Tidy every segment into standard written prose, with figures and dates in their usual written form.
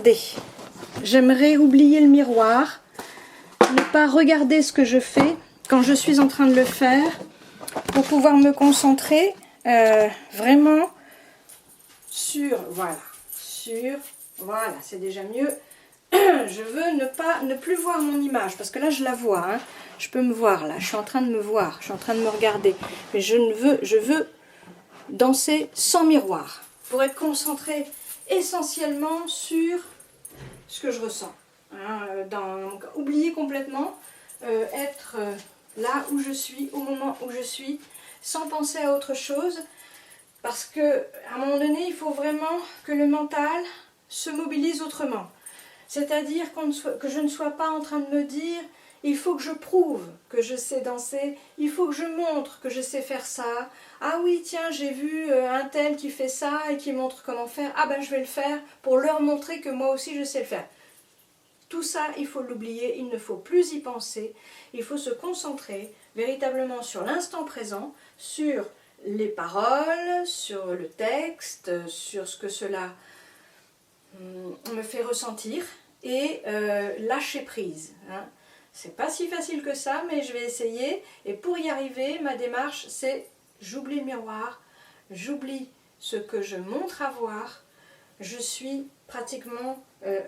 regarder. J'aimerais oublier le miroir, ne pas regarder ce que je fais quand je suis en train de le faire, pour pouvoir me concentrer vraiment sur, voilà, c'est déjà mieux. Je veux ne plus voir mon image, parce que là je la vois, hein. Je peux me voir là, je suis en train de me voir, je suis en train de me regarder, mais je veux danser sans miroir, pour être concentrée essentiellement sur ce que je ressens, hein, oublier complètement, être là où je suis, au moment où je suis, sans penser à autre chose, parce que à un moment donné, il faut vraiment que le mental se mobilise autrement. C'est-à-dire que je ne sois pas en train de me dire « il faut que je prouve que je sais danser, il faut que je montre que je sais faire ça. Ah oui, tiens, j'ai vu un tel qui fait ça et qui montre comment faire. Ah ben je vais le faire pour leur montrer que moi aussi je sais le faire. » Tout ça, il faut l'oublier, il ne faut plus y penser. Il faut se concentrer véritablement sur l'instant présent, sur les paroles, sur le texte, sur ce que cela me fait ressentir et lâcher prise, hein. C'est pas si facile que ça, mais je vais essayer. Et pour y arriver, ma démarche, c'est j'oublie le miroir, j'oublie ce que je montre à voir, je suis pratiquement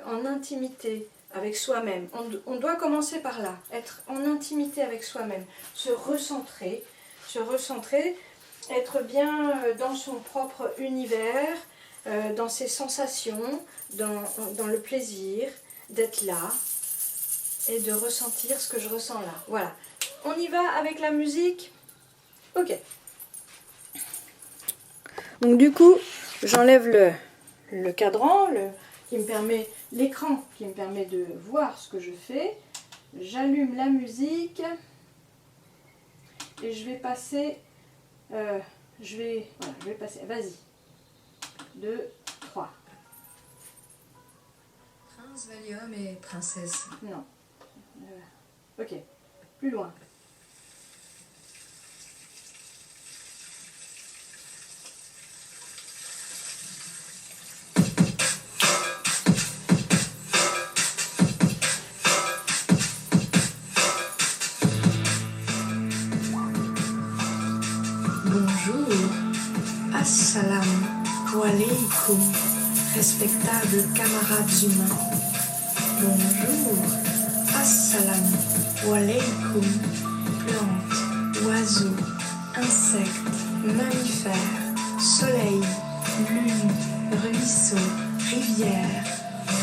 en intimité avec soi-même. On doit commencer par là, être en intimité avec soi-même, se recentrer, être bien dans son propre univers, dans ses sensations, dans le plaisir d'être là et de ressentir ce que je ressens là. Voilà. On y va avec la musique. Ok. Donc du coup, j'enlève le cadran, l'écran qui me permet de voir ce que je fais. J'allume la musique et je vais passer. Je vais passer. Vas-y. 2, 3. Prince, Valium et princesse. Non. Ok. Plus loin. Bonjour. Assalamu alaikum, respectables camarades humains. Bonjour. Assalamu alaikum, plantes, oiseaux, insectes, mammifères, soleil, lune, ruisseaux, rivières,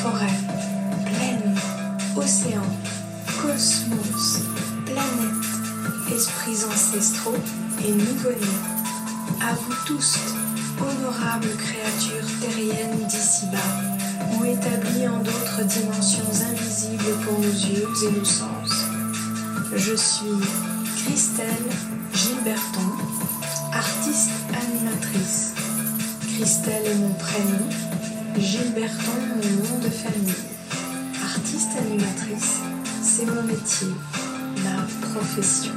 forêts, plaines, océans, cosmos, planètes, esprits ancestraux et nouveau-nés. À vous tous, honorables créatures terriennes d'ici-bas, ou établies en d'autres dimensions invisibles pour nos yeux et nos sens. Je suis Christelle Gilberton, artiste animatrice. Christelle est mon prénom, Gilberton mon nom de famille. Artiste animatrice, c'est mon métier, ma profession.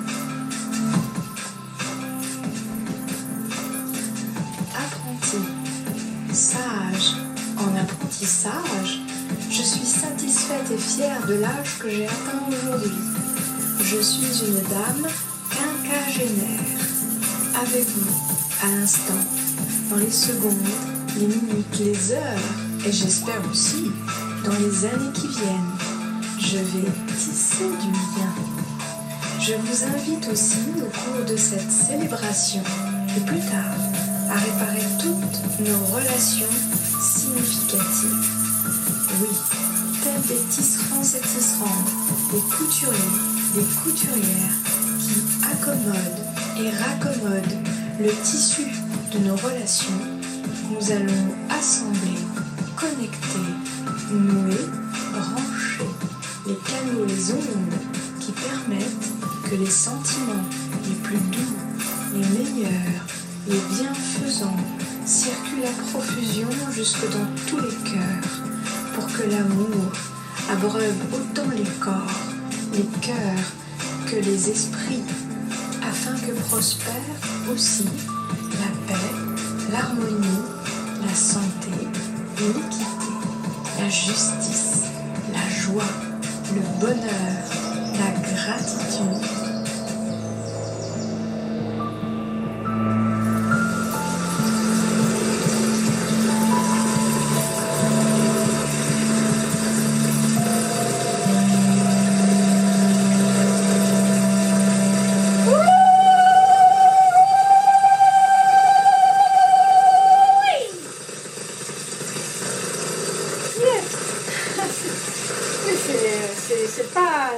Sage, en apprentissage, je suis satisfaite et fière de l'âge que j'ai atteint aujourd'hui. Je suis une dame quinquagénaire, avec vous, à l'instant, dans les secondes, les minutes, les heures, et j'espère aussi dans les années qui viennent. Je vais tisser du lien. Je vous invite aussi au cours de cette célébration, et plus tard, à réparer toutes nos relations significatives. Oui, tels des tisserands et tisserandes, des couturiers, des couturières qui accommodent et raccommodent le tissu de nos relations, nous allons assembler, connecter, nouer, brancher les canaux, les ondes qui permettent que les sentiments les plus doux, les meilleurs, les bienfaisants circulent à profusion jusque dans tous les cœurs, pour que l'amour abreuve autant les corps, les cœurs que les esprits, afin que prospère aussi la paix, l'harmonie, la santé, l'équité, la justice, la joie, le bonheur, la gratitude.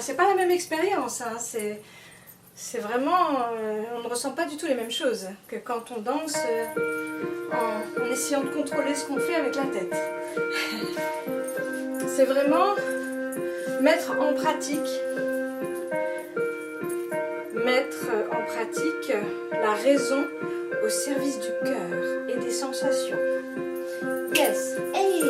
C'est pas la même expérience, hein. C'est vraiment, on ne ressent pas du tout les mêmes choses que quand on danse en essayant de contrôler ce qu'on fait avec la tête. C'est vraiment mettre en pratique la raison au service du cœur et des sensations. Yes, hey!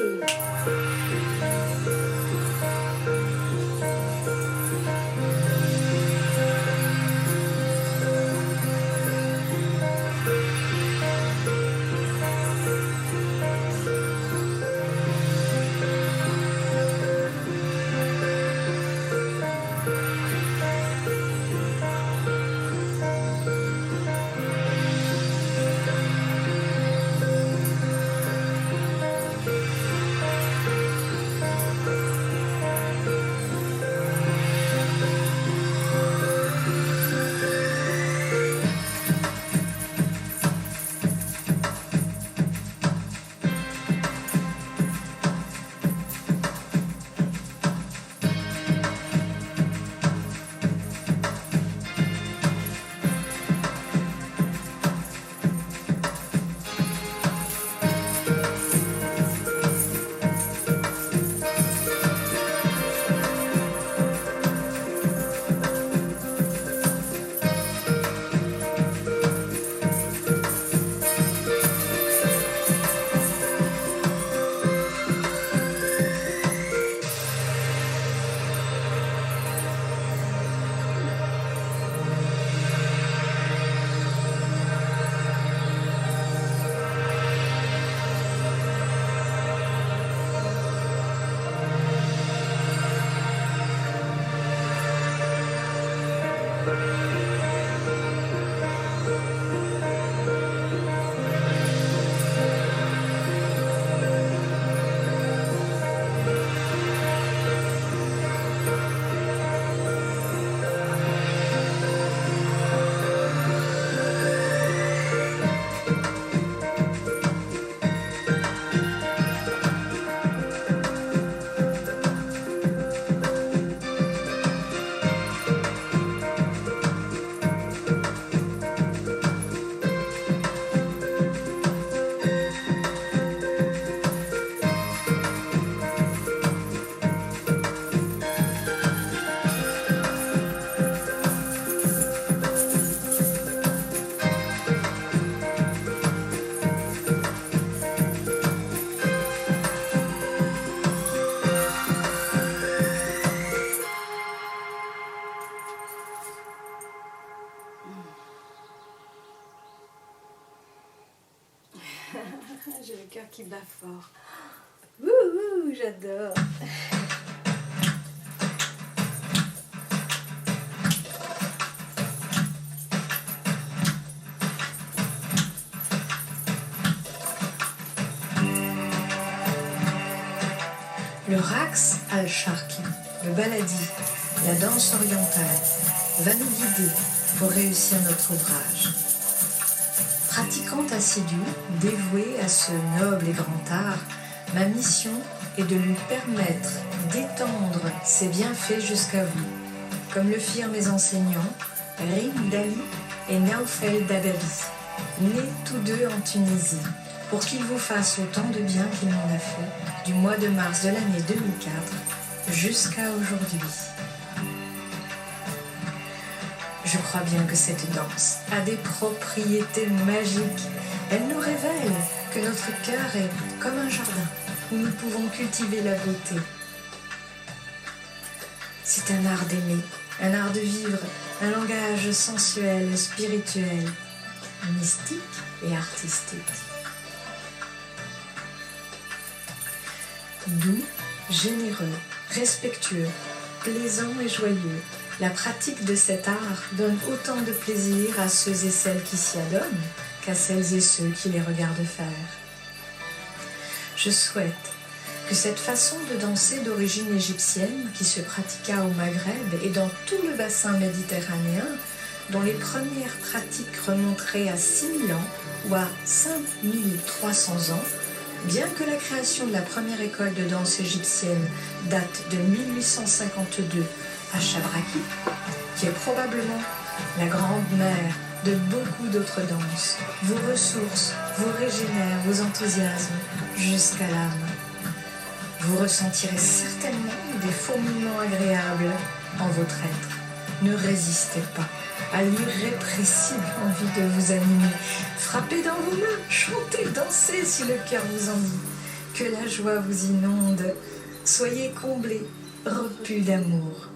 J'ai le cœur qui bat fort. Ouh, j'adore. Le Raqs al-Sharqi, le baladi, la danse orientale, va nous guider pour réussir notre ouvrage. Pratiquant assidu, dévoué à ce noble et grand art, ma mission est de lui permettre d'étendre ses bienfaits jusqu'à vous, comme le firent mes enseignants, Rim Dali et Naoufel Dadabi, nés tous deux en Tunisie, pour qu'ils vous fassent autant de bien qu'il m'en a fait, du mois de mars de l'année 2004 jusqu'à aujourd'hui. Je crois bien que cette danse a des propriétés magiques. Elle nous révèle que notre cœur est comme un jardin où nous pouvons cultiver la beauté. C'est un art d'aimer, un art de vivre, un langage sensuel, spirituel, mystique et artistique. D'où généreux, respectueux, plaisant et joyeux. La pratique de cet art donne autant de plaisir à ceux et celles qui s'y adonnent qu'à celles et ceux qui les regardent faire. Je souhaite que cette façon de danser d'origine égyptienne qui se pratiqua au Maghreb et dans tout le bassin méditerranéen, dont les premières pratiques remonteraient à 6000 ans ou à 5300 ans, bien que la création de la première école de danse égyptienne date de 1852 à Chabraki, qui est probablement la grande-mère de beaucoup d'autres danses, vous ressource, vous régénère, vous enthousiasme jusqu'à l'âme. Vous ressentirez certainement des fourmillements agréables en votre être. Ne résistez pas à l'irrépressible envie de vous animer. Frappez dans vos mains, chantez, dansez si le cœur vous en dit. Que la joie vous inonde. Soyez comblés, repus d'amour.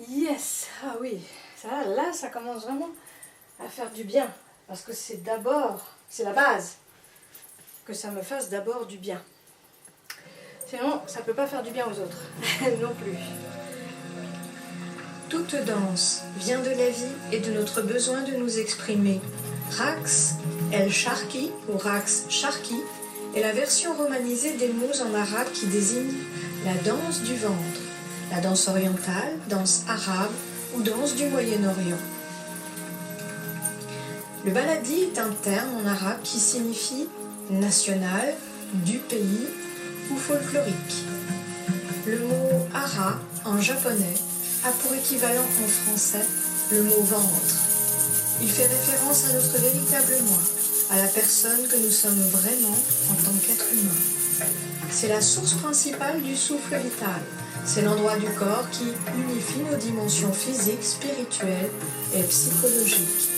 Yes, ah oui, là ça commence vraiment à faire du bien, parce que c'est la base, que ça me fasse d'abord du bien. Sinon, ça ne peut pas faire du bien aux autres, non plus. Toute danse vient de la vie et de notre besoin de nous exprimer. Raqs el-Sharqi ou Raqs Sharqi est la version romanisée des mots en arabe qui désignent la danse du ventre, la danse orientale, danse arabe ou danse du Moyen-Orient. Le baladi est un terme en arabe qui signifie national, du pays ou folklorique. Le mot ara en japonais a pour équivalent en français le mot ventre. Il fait référence à notre véritable moi, à la personne que nous sommes vraiment en tant qu'être humain. C'est la source principale du souffle vital. C'est l'endroit du corps qui unifie nos dimensions physiques, spirituelles et psychologiques.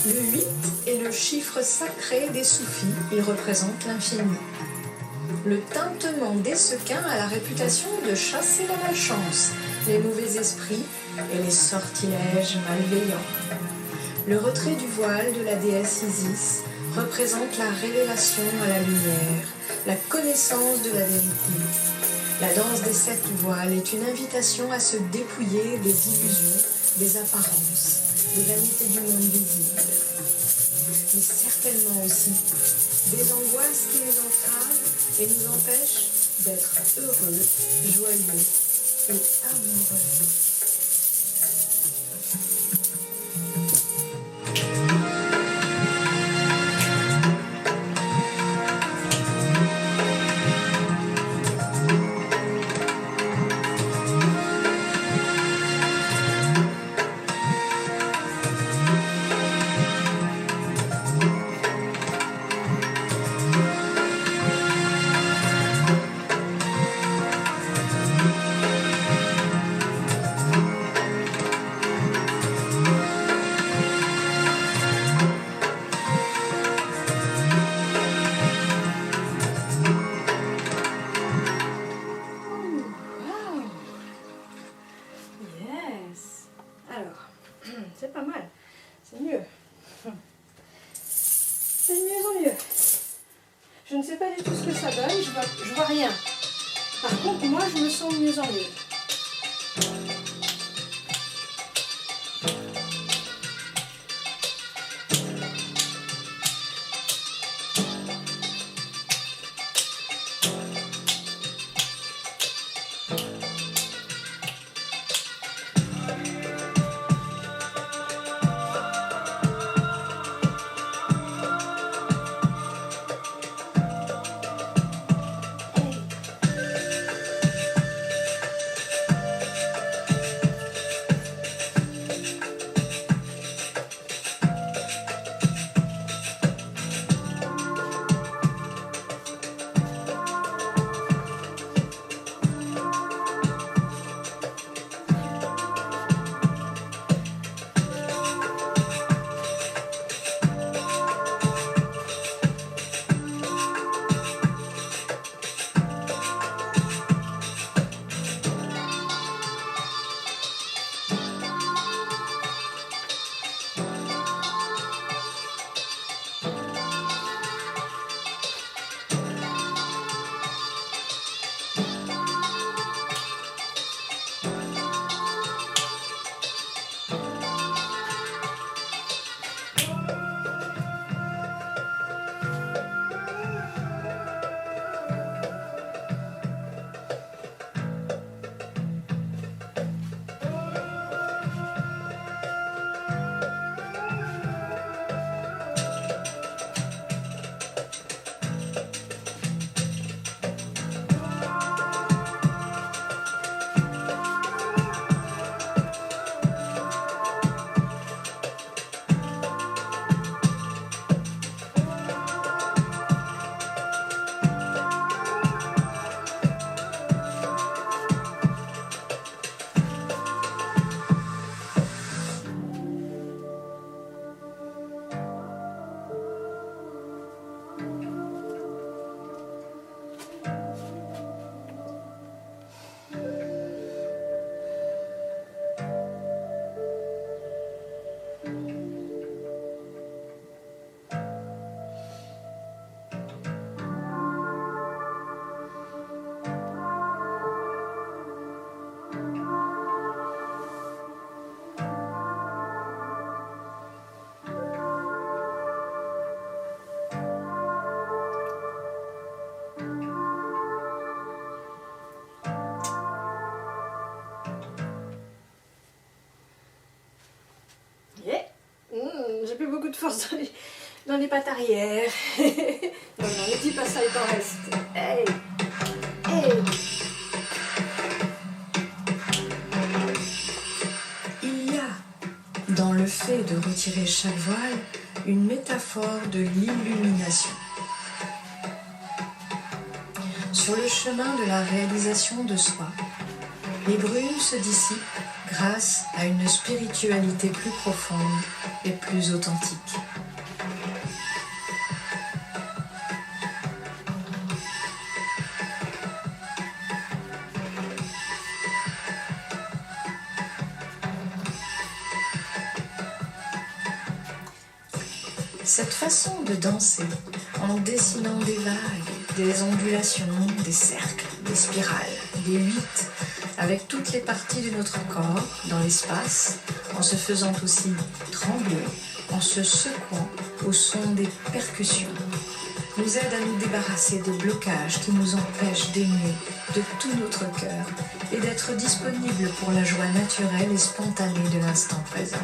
Le 8 est le chiffre sacré des soufis, il représente l'infini. Le tintement des sequins a la réputation de chasser la malchance, les mauvais esprits et les sortilèges malveillants. Le retrait du voile de la déesse Isis représente la révélation à la lumière, la connaissance de la vérité. La danse des 7 voiles est une invitation à se dépouiller des illusions, des apparences, des vanités du monde visible. Mais certainement aussi des angoisses qui nous entravent et nous empêchent d'être heureux, joyeux et amoureux. C'est pas mal, c'est mieux. C'est de mieux en mieux. Je ne sais pas du tout ce que ça donne, je vois rien. Par contre, moi, je me sens de mieux en mieux. J'ai plus beaucoup de force dans les pattes arrière. Non, les petits passages, il t'en reste. Hey. Hey. Il y a dans le fait de retirer chaque voile une métaphore de l'illumination. Sur le chemin de la réalisation de soi, les brumes se dissipent grâce à une spiritualité plus profonde et plus authentique. Cette façon de danser, en dessinant des vagues, des ondulations, des cercles, des spirales, des 8 avec toutes les parties de notre corps dans l'espace, en se faisant aussi trembler, en se secouant au son des percussions, nous aide à nous débarrasser des blocages qui nous empêchent d'aimer de tout notre cœur et d'être disponibles pour la joie naturelle et spontanée de l'instant présent.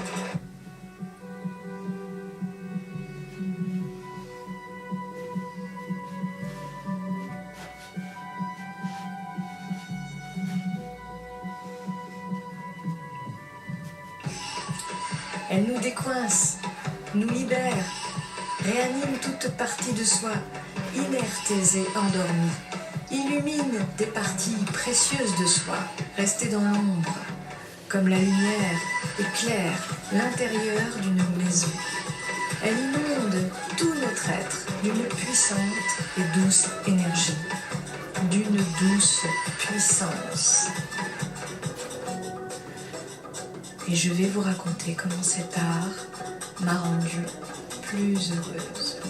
Elle nous décoince, nous libère, réanime toute partie de soi, inerte et endormie, illumine des parties précieuses de soi, restées dans l'ombre, comme la lumière éclaire l'intérieur d'une maison. Elle inonde tout notre être d'une puissante et douce énergie, d'une douce puissance. Et je vais vous raconter comment cet art m'a rendue plus heureuse.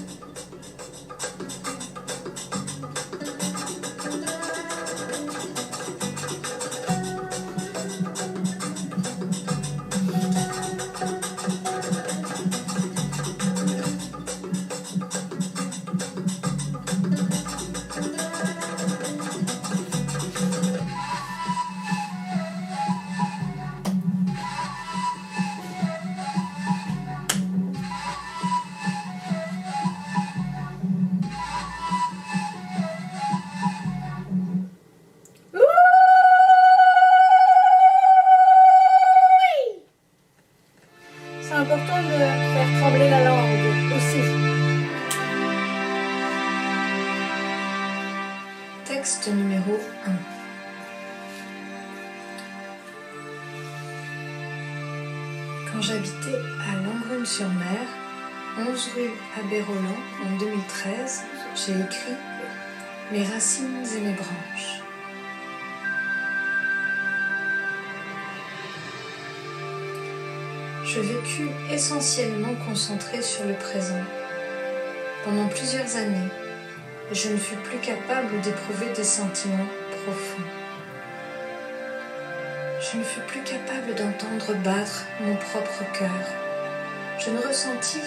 C'est important de faire trembler la langue aussi. Texte numéro 1. Quand j'habitais à Langrune-sur-Mer, 11 rue Abbé-Roland, en 2013, j'ai écrit « Mes racines et mes branches ». Je vécus essentiellement concentré sur le présent. Pendant plusieurs années, je ne fus plus capable d'éprouver des sentiments profonds. Je ne fus plus capable d'entendre battre mon propre cœur. Je ne ressentis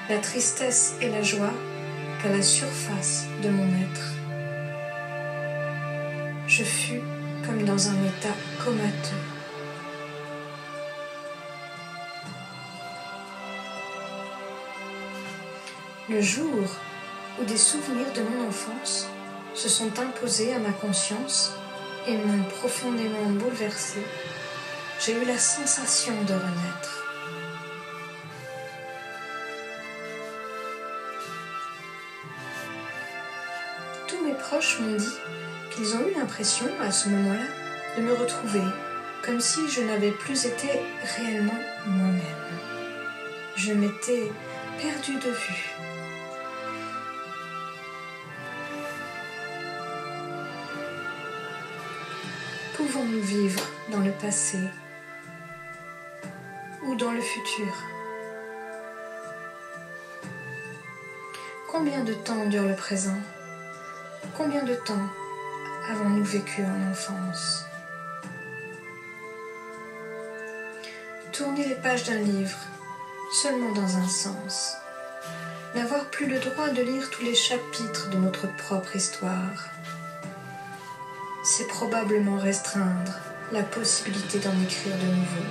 la tristesse et la joie qu'à la surface de mon être. Je fus comme dans un état comateux. Le jour où des souvenirs de mon enfance se sont imposés à ma conscience et m'ont profondément bouleversée, j'ai eu la sensation de renaître. Tous mes proches m'ont dit qu'ils ont eu l'impression à ce moment-là de me retrouver, comme si je n'avais plus été réellement moi-même. Je m'étais perdue de vue. Pouvons-nous vivre dans le passé ou dans le futur? Combien de temps dure le présent? Combien de temps avons-nous vécu en enfance? Tourner les pages d'un livre seulement dans un sens. N'avoir plus le droit de lire tous les chapitres de notre propre histoire. C'est probablement restreindre la possibilité d'en écrire de nouveau.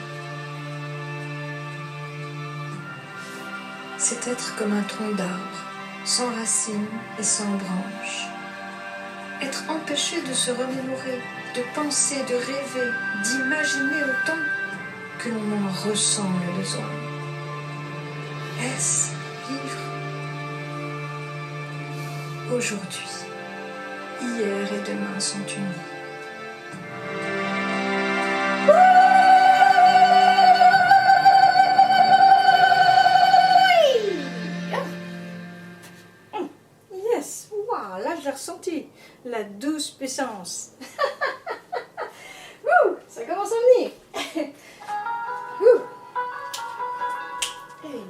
C'est être comme un tronc d'arbre, sans racines et sans branches. Être empêché de se remémorer, de penser, de rêver, d'imaginer autant que l'on en ressent le besoin. Est-ce vivre? Aujourd'hui, hier et demain sont unis. Yes, waouh, là j'ai ressenti la douce puissance. Ouh, ça commence à venir. Ouh. Hey.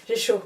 J'ai chaud.